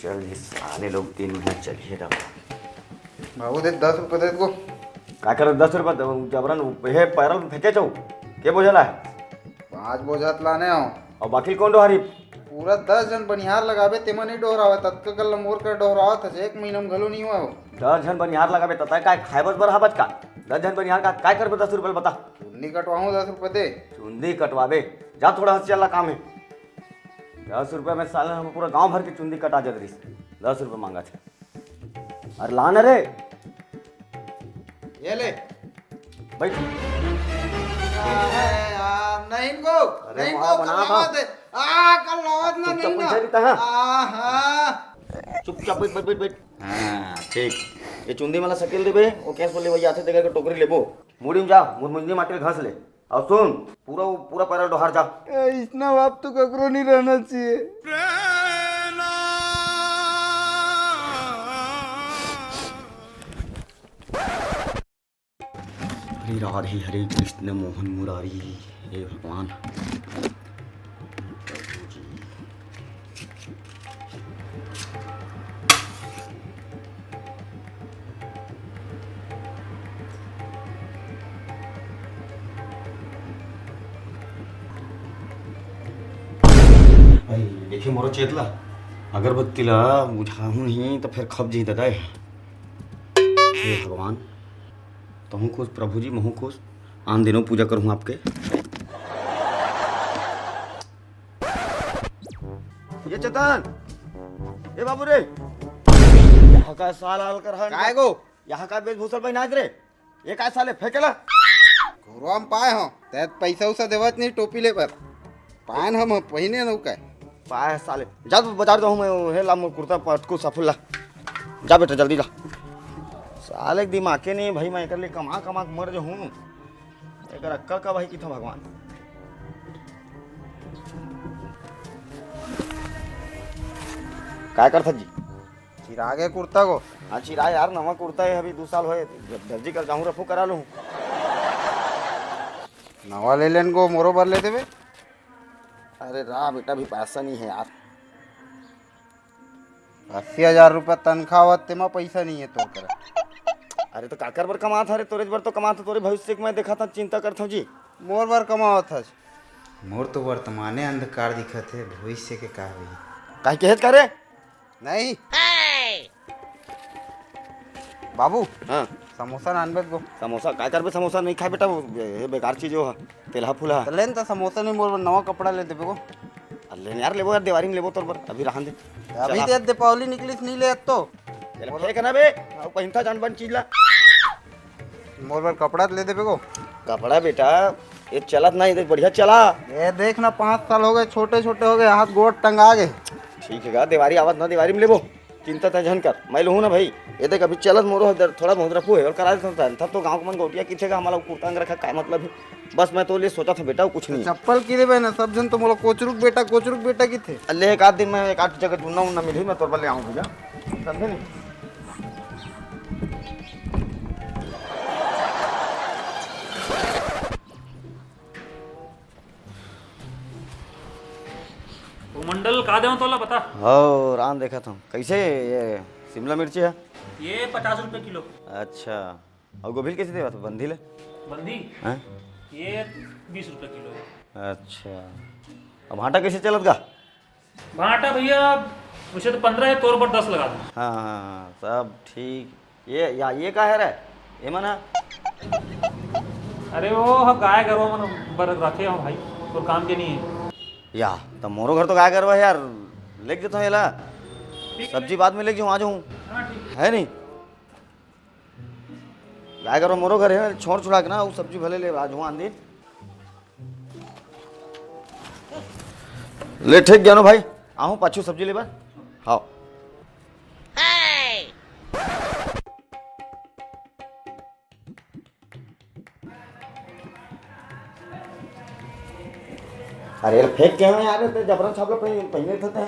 चल ये साले लोग 3 महीने चलिए दबा भाऊ दे 10 रुपये दे को काय करत 10 रुपये जबरन हे पैरल फेके जाऊ के बोझला है 5 बोझात लाने आओ और बाकी कौन डोहारी पूरा 10 जन बनिहार लगाबे तेमा नहीं डोहरावे तत्कल मोर कर डोहरावत है 1 महीना में घलो नहीं हुआ हो 10 जन बनिहार लगाबे तता काय खायबस बर हाबत का 10 जन बनिहार का काय करबे 10 रुपये बता चुन्नी कटवाऊं 10 रुपये दे चुंदी कटवाबे जा थोड़ा हंस चला काम है 10 रुपये में साले हम पूरा गांव भर की चुंदी कटा जत रही 10 रुपये मांगा थे अरे लान रे ये ले भाई यार नहीं को अरे नहीं वहाँ को बना कल था। लावत है कल लावत ना चुपचाप नहीं पैसा देता है। हां चुपचाप बैठ हाँ ठीक ये चुंदी मला सकेल देबे ओ कैस बोले वही आथे देगा के टोकरी लेबो मुड़ी में जा मुंडी माटी घास ले और सुन पूरा पूरा पैरा डोहार जा इतना बाप तो ककरो नहीं रहना चाहिए हरे राधे हरे कृष्ण मोहन मुरारी हे भगवान देखिए मोरो चेतला अगरबत्तीला बुझाऊं नहीं तो फिर खप जी दादा हे भगवान तहूँ खुश प्रभु जी महू खुश आन दिनों पूजा करूँ आपके ये चेतन ए बाबू रे यहाँ का साल हाल कर काय गो यहाँ का वेशभूषण बना रे ये काय साले फेंकेला घोरवा में पाए हो त्यात पैसा उसा देवत नहीं टोपी ले पर पान हम पहिने न काय पाए साले जा बता दो मैं हे ला मोर कुर्ता पटकू सफुल्ला जा बेटा जल्दी जा साले दिमाग के नहीं भाई मैं कर ले कमा कमा मर जो हूँ एक अक्कल का भाई की था भगवान काय करता जी चिरागे कुर्ता को हाँ चिरा यार नवा कुर्ता है अभी 2 साल हुए दर्जी कर जाऊँ रफू करा लूँ नवा ले लेन को मोरो भर ले देवे अरे रा बेटा भी पैसा नहीं है यार 80,000 रुपया तनख्वाह होते में पैसा नहीं है तो कर अरे तो काकर बर कमा था रे तोरे बर तो कमा था तोरे भविष्य के मैं देखा था चिंता करता हूँ जी मोर बार कमावत था मोर तो वर्तमाने अंधकार दिखत है भविष्य के का हुई काहे कहत करे नहीं बाबू हाँ समोसा नानबे को समोसा काय करबे समोसा नहीं खाए बेटा ये बेकार चीज हो तेलहा फुला तो लेन तो समोसा नहीं मोर नवा कपड़ा ले देबे को अल्ले यार लेबो यार दिवारी में लेबो तोर पर अभी रहन दे अभी दे दीपावली निकलिस नहीं ले तो फेंक ना बे अब पहिनता जान बन चीज ला मोर बार कपड़ा ले देबे को कपड़ा बेटा ये चलत नहीं देख बढ़िया चला ये देखना 5 साल हो गए छोटे छोटे हो गए हाथ गोड़ टंगा गए ठीक है दिवारी आवत ना दिवारी में लेबो चिंता तजन कर मैं लूँ ना भाई ये देख अभी चलत मोरो थोड़ा बहुत रफू है और करा देता था तो गाँव को मन गोटिया किथे का हमारा कुर्ता अंग रखा काय मतलब है बस मैं तो लिए सोचा था बेटा कुछ नहीं चप्पल की देबे ना सब जन तो मोला कोचरुक बेटा की थे अल्ले एक आध दिन में एक आध जगह ढूंढना उन्ना मिली मैं तोर पर ले आऊँ भैया समझे नहीं मंडल का दे तोला बता हो रान देखा था कैसे ये शिमला मिर्ची है ये 50 रुपए किलो अच्छा और गोभी कैसे देवा था बंधी ले बंदी हैं ये 20 रुपए किलो है अच्छा अब भाटा कैसे चलत का भाटा भैया उसे तो 15 है तोर पर 10 लगा दो हाँ हाँ हाँ सब ठीक ये का है रे ये मना अरे वो हम गाय गरवा मन बर रखे हम भाई और काम के नहीं है या तो मोरो घर तो क्या करवा है यार लेके जाता हूँ येला सब्जी बाद में लेके जाऊँ आ जाऊँ हाँ ठीक है नहीं क्या करो मोरो घर है छोड़ छुड़ा के ना वो सब्जी भले ले आज हूँ आंधी ले ठीक ज्ञानो भाई आहूँ पाछू सब्जी ले बा हाँ अरे फेंक के हैं यार तो जबरन छापला पहले थे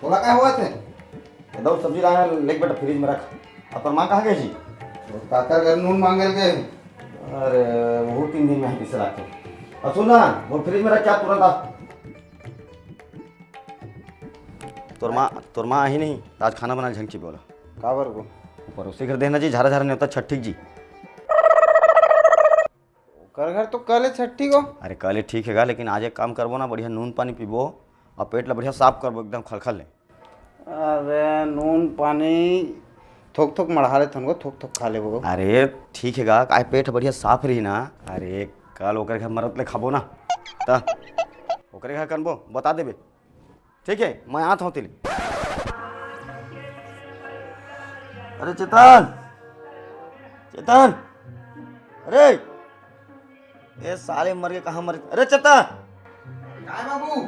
थोड़ा क्या हुआ थे दो सब्जी लाया लेके बेटा फ्रिज में रख अपन माँ कहाँ गई जी काका घर नून मांगल के अरे वो 3 दिन में है किसे लाके और सुन ना वो फ्रिज में रख क्या तुरंत आ तोर माँ आई नहीं तो आज खाना बना झंकी बोला काबर को ऊपर उसी घर देना जी झारा झारा नहीं होता छठी जी। कर घर तो कल है छठी को। अरे कल ठीक है लेकिन आज एक काम करबो ना, बढ़िया नून पानी पीबो और पेट ला बढ़िया साफ करबो एकदम खलखल ले। अरे नून पानी थोक थोक मढ़ा ले थनको, थोक थोक खा ले वो। अरे ठीक है काय पेट बढ़िया साफ रही ना। अरे कल ओकर घर मरत ले खाबो ना ता ओकरे घर करबो बता देबे, ठीक है मैं आत हूँ तिल। अरे चेतन चेतन, अरे ये साले मर के कहाँ मर। अरे चेतन बाबू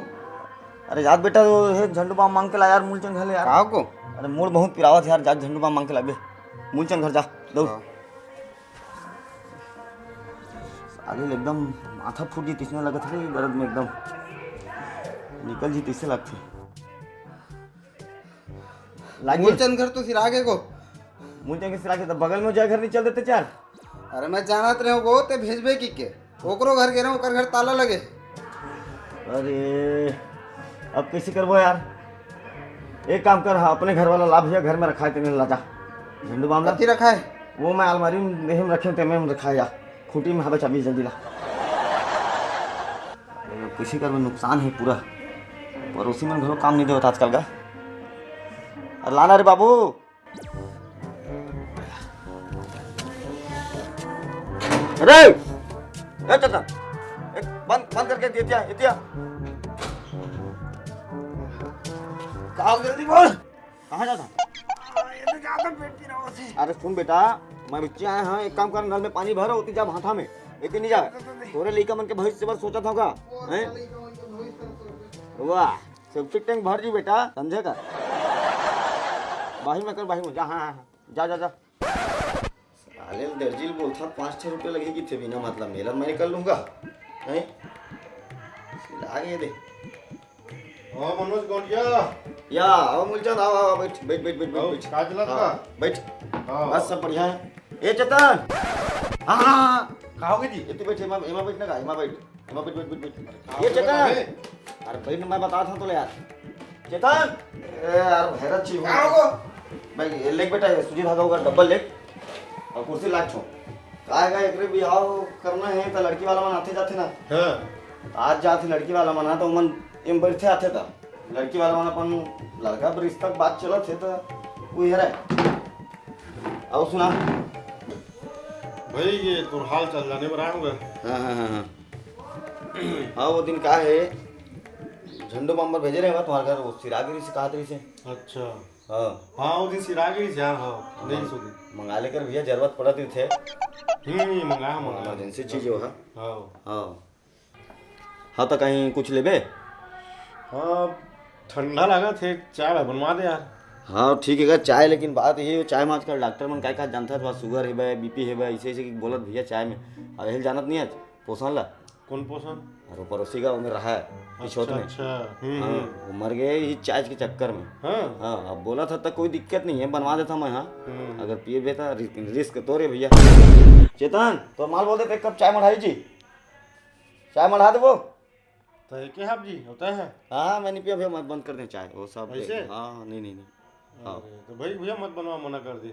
अरे याद बेटा वो झंडू बाम मांग के ला यार मूलचंद घर ले यार। कहा को अरे मूड बहुत पिरावत यार, जा झंडू बाम मांग के लाबे मूलचंद घर जा दौड़। साले एकदम माथा फूट जी तिसने लगत है दर्द में एकदम निकल जी तिससे लगती लागे। मूलचंद घर तो सिर आगे को। मूलचंद के सिरा के तो बगल में जाए घर नहीं चल देते चार। अरे मैं जानत रहे को ते भेजबे की के ओकरो घर के रहे ओकर घर ताला लगे। अरे अब कैसे करबो यार, एक काम कर हाँ अपने घर वाला ला भैया घर में रखा है तेने ला जा झंडू बाम ला। कथी रखा है वो मैं अलमारी में रखे ते में रखा है जा खूटी में हवा चाबी जल्दी ला। किसी का भी नुकसान है पूरा, पड़ोसी में घरों काम नहीं दे होता आजकल का। अरे लाना रे बाबू। अरे चचा बंद बंद करके दिया इतिया कहाँ जल्दी बोल कहाँ जाता। अरे सुन बेटा मैं बच्चे आए हैं, एक काम कर नल में पानी भरो उती जा हाथा में इतनी नहीं जा तोरे लड़का मन के भविष्य से सोचा था का हैं। वाह सेप्टिक टैंक भर जी बेटा समझे का। बाही में कर बाही में जा। हाँ हाँ जा जा जा। साले दर्जिल बोलता 5-6 रुपये लगेगी थे बिना मतलब मेरा मैं कर लूंगा हैं। आगे दे मनोज गौंडिया या आओ मूलचंद आओ आओ बैठ बैठ बैठ बैठ बैठ का चला था बैठ बस सब बढ़िया है। ए चेतन हाँ हाँ कहोगे जी ये तू बैठ एमा बैठ ना का एमा बैठ बैठ बैठ बैठ। ये चेतन अरे भाई मैं बता था तो यार चेतन यार हैरत छी हूँ भाई लेक बेटा सुजी धागा होगा डबल लेक और कुर्सी लाग छो का एकरे बियाह करना है तो लड़की वाला मन आते जाते ना। हां आज जाते लड़की वाला मन तो मन एम बैठे आते था लड़की वाला मन अपन लड़का पर रिश्ता बात चलत थे तो वो है अब सुना भाई ये तो हाल चल जाने पर आऊंगा। हाँ हाँ हाँ हाँ हाँ वो दिन का है झंडू बम्बर भेजे रहे तुम्हारे घर वो सिरागिरी से कहा से। अच्छा हाँ हाँ वो दिन सिरागिरी से यार। हाँ नहीं सुधी मंगा लेकर भैया जरूरत पड़ती थे मंगाया इमरजेंसी चीज हो। हाँ हाँ हाँ तो कहीं कुछ लेबे। हाँ ठंडा लगा थे चाय बनवा दे यार। हाँ ठीक है चाय लेकिन बात यही है चाय में आजकल डॉक्टर मन क्या जानता है थोड़ा शुगर है भाई बीपी है भाई ऐसे ऐसे बोलत भैया चाय में अब यही जानत नहीं है पोषण ला। कौन पोषण और वो पड़ोसी का उम्र रहा है पिछोत में। अच्छा हाँ वो मर गए ही चाय के चक्कर में। हाँ हाँ अब बोला था तो कोई दिक्कत नहीं है बनवा देता मैं। हाँ अगर पिए बेटा रिस्क तो रे भैया। चेतन तो माल बोल देते एक कप चाय मढ़ाई जी चाय मढ़ा दे वो। तो है क्या आप जी होता है। हाँ मैं नहीं पिया भैया मत बंद कर दें चाय वो सब ऐसे? हाँ नहीं नहीं नहीं हाँ अरे, तो भाई भैया मत बनवा मना कर दे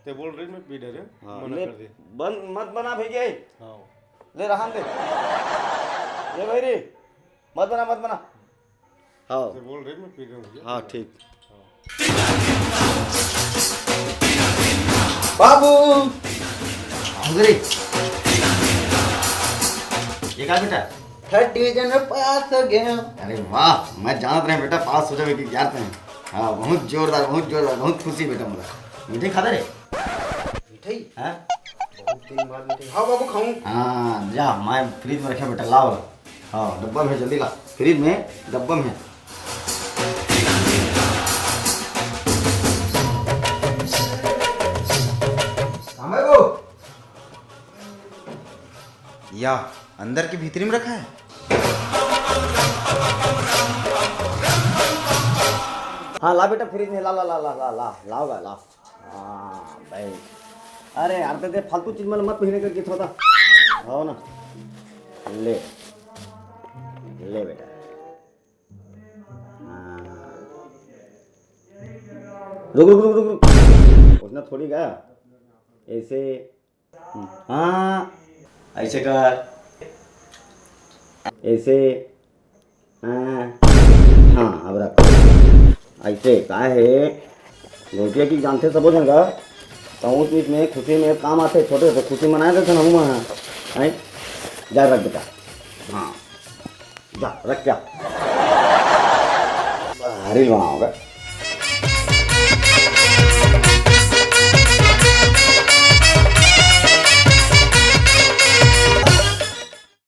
ते बोल रहे मैं पी दे रहे हाँ मना ले कर दे। बंद मत बना भैया हाँ ले रहा दे ये भाई रे मत बना। हाँ ते बोल रहे मैं पी रहा हूँ भैया। हाँ ठीक बाबू अरे ये क्या बेटा थर्ड डिवीजन में पास हो गया। अरे वाह मैं जानत रहे बेटा पास हो जावे कि यार पे हाँ बहुत जोरदार बहुत खुशी बेटा मुझे मीठे खा दे रे मिठाई हाँ बहुत दिन बाद मिठाई। हाँ बाबू खाऊं। हाँ जा मैं फ्रिज में रखा बेटा लाओ हाँ डब्बा में जल्दी ला फ्रिज में डब्बा में। या अंदर के भीतरी में रखा है। हाँ ला बेटा फ्रिज में ला ला ला ला ला ला लाओगा ला। हाँ भाई अरे यार तो फालतू चीज में मत पहने करके थोड़ा हो ना ले ले बेटा। हाँ रुक रुक रुक रुक रुक उसने थोड़ी गया ऐसे हाँ ऐसे कर ऐसे हाँ हाँ अब रख ऐसे का है गोटिया की जानते सब हो जाएगा तो उस बीच में खुशी में काम आते छोटे तो खुशी मनाए देते ना वहाँ है जा रख बेटा हाँ जा रख क्या भारी बनाओगे